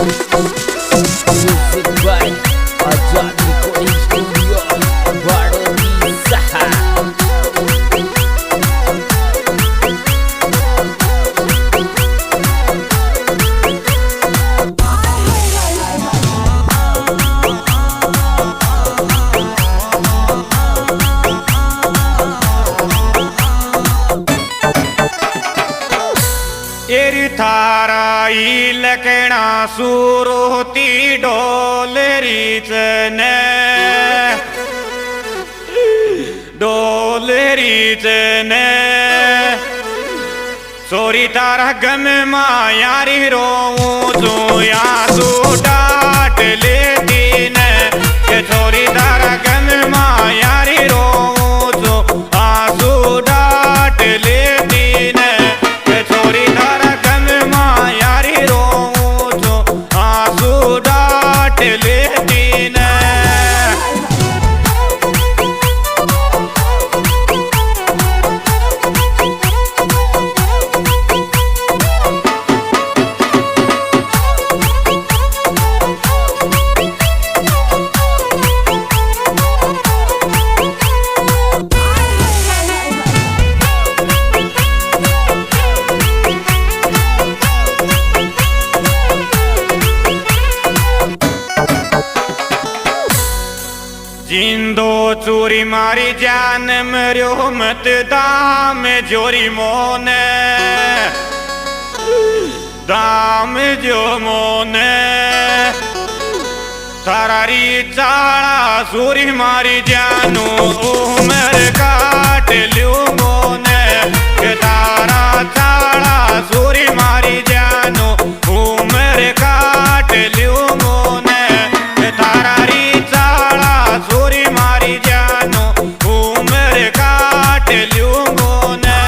Music by Azad Recording Studio Baroudi Saha. एरी थारा इलकणा सुरोती डोलरीच ने डोलरीच ने सोरी तारा गम मायारी रोऊं या तू डाट लेती ने के छोरी तारा गम मायारी रोऊं आंसू डाट लेती ने के छोरी तारा गम मायारी रोऊं आंसू डाट लेती ने। जिंदो चोरी मारी जान मरियो मत दाम जोरी मोने दाम जो मोने थारारी चाड़ा चोरी मारी जानू उमर काट लियो मोने के तारा चाड़ा चोरी मारी जानू उमर काट लियो मोने के तारारी चोरी मारी जानो उम्र काट लूंगो ने।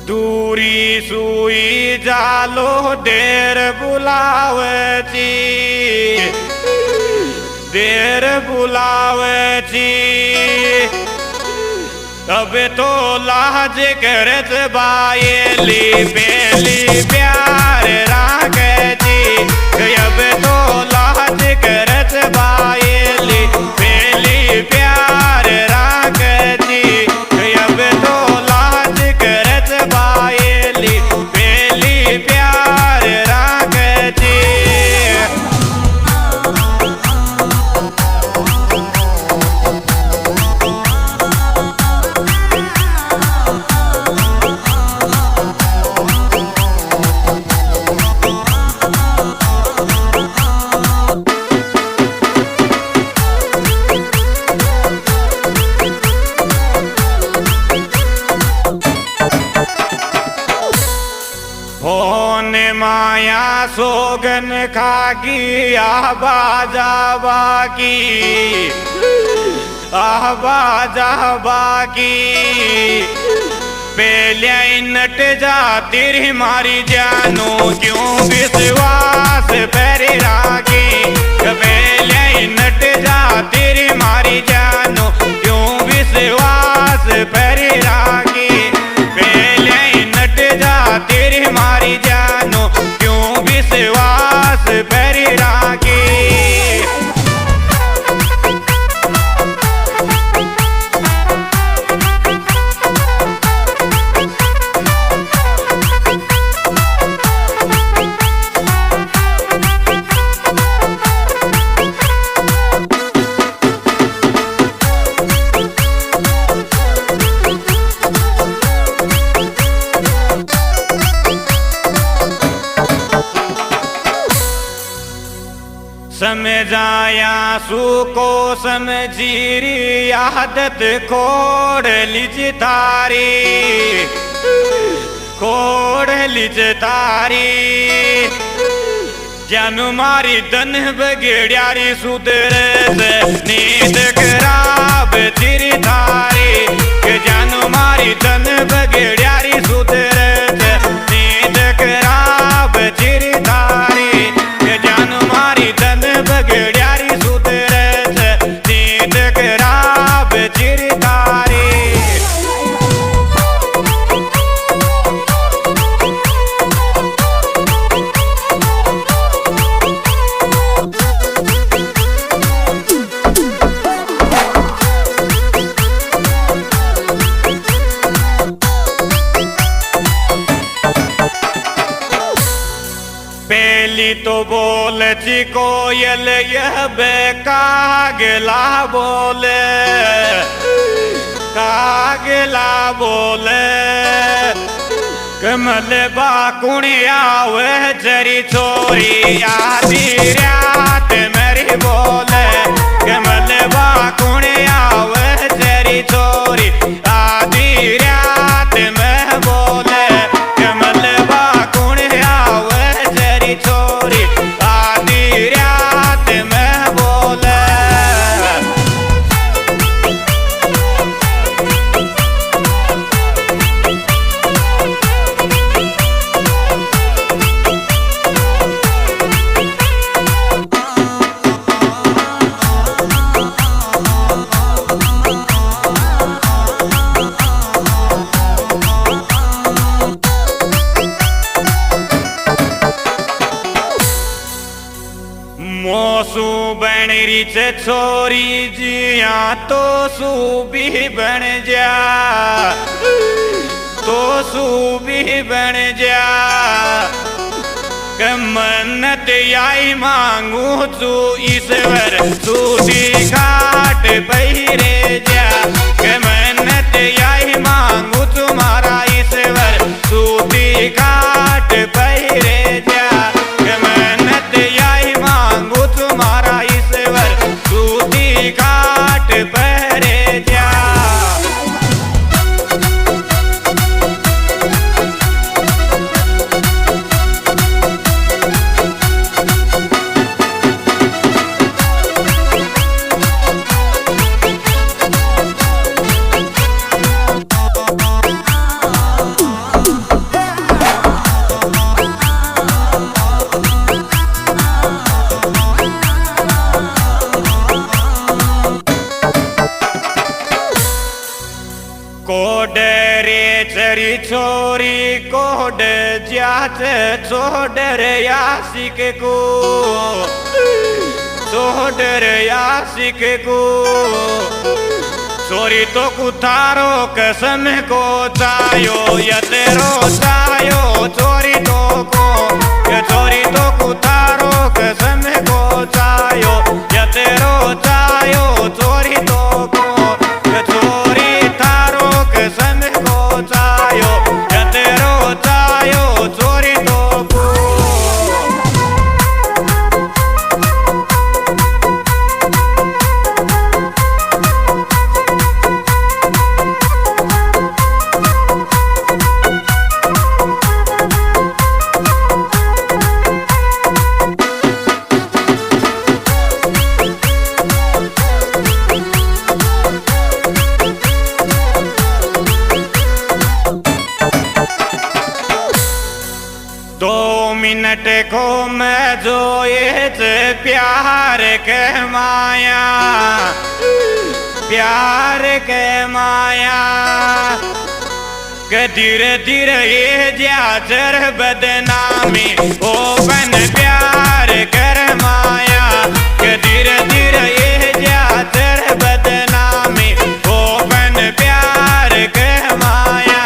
दूरी सुई जालो देर बुलावची देर बुलावची तबे तो लाज करत बायली बेली प्यार रागची अब तो लाज करत बायली बेली प्यार रागची अब तो लाज करत बायली बेली प्यार रागची। होने माया सोगन खागी आबाजाबा की आबाजाबा की पहले नट जाती रे मारी जानू क्यों विश्वास पर रागी पहले नट जाती रे मारी जानू क्यों विश्वास पर रागी पहले नट जाती रे मारी जानू क्यों विश्वास पर रागी। समझाया सुको समझीरी आदत खोड़ लीज तारी खोड़ लीज तारी जानू मारी धन बगेड़ियारी सुधरे से नींद खराब चिरी थारी के जानू मारी धन बगेड़ियारी सुधरे से नींद खराब चिरी थारी के जानू मारी धन बगेड़ियारी सुधरे से नींद खराब चिरी थारी पहली तो बोल ची कोयल यह कागला बोले कागला बोले कमल बाकुणिया वह चरी चोरी आधी रात मेरी बोले कमल बाकुणिया वह चरी चोरी आधी रात में बोले कमल बाकुणिया वह चरी चोरी आधी रात में बोले मोसू बनरी से छोरी जिया तो सू भी बन जा तो सू भी बन जा मन्नत आई मांगू तू ईश्वर सूदी घाट बहिरे जा मन्नत आई मांगू तुम्हारा ईश्वर सूदी घाट बहिरे जा मन्नत आई मांगू तुम्हारा ईश्वर सूदी घाट बहरे जा कोड रे चरी छोरी कोड जात छोडर यासिक को छोडर यासिक को छोरी तो कुथारो कसम को चायो यतेरो चायो छोरी तो को छोरी तो कुथारो कसम को चायो यतेरो चायो छोरी तो को छोरी थारो कसम को चायो यतेरो चायो छोरी तो को मिनट को मैं जो ये प्यार के माया प्यार के माया के धीरे धीरे ये जाचर बदनामी ओ बन प्यार कर माया के धीरे धीरे ये जाचर बदनामी ओ बन प्यार के माया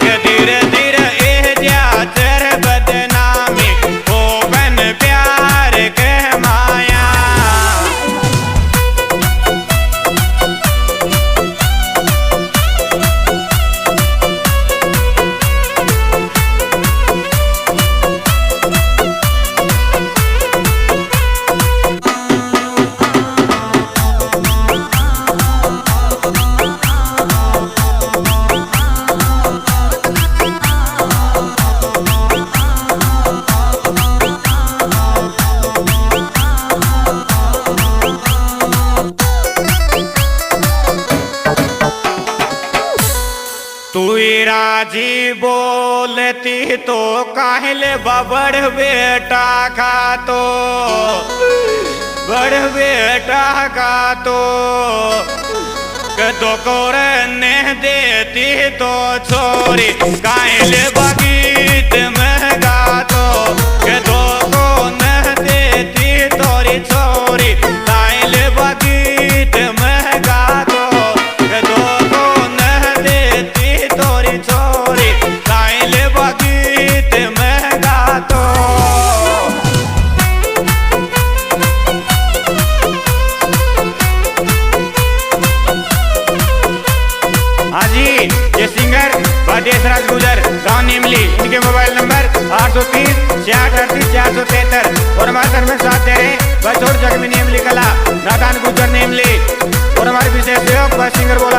के धीरे धीरे ये जाचर बदनामी ओ बन प्यार के माया बोलती तो काहले बड़ बेटा का तो बड़ बेटा का तो दो कोरे ने देती तो छोरी काहले बगीत में गा तो दो को न देती तोरी छोरी काहले बगीत में गा तो दो को न देती तोरी छोरी काहले बगीत में गा तो। हाँ जी, ये सिंगर देशराज गुजर गाँव नीमली, इनके मोबाइल नंबर 830 6638 473 और हमारे घर में साथ दे रहे बछोड़ जग में नीमली कला नादान गुजर नीमली और हमारे विशेष सहयोग सिंगर बोला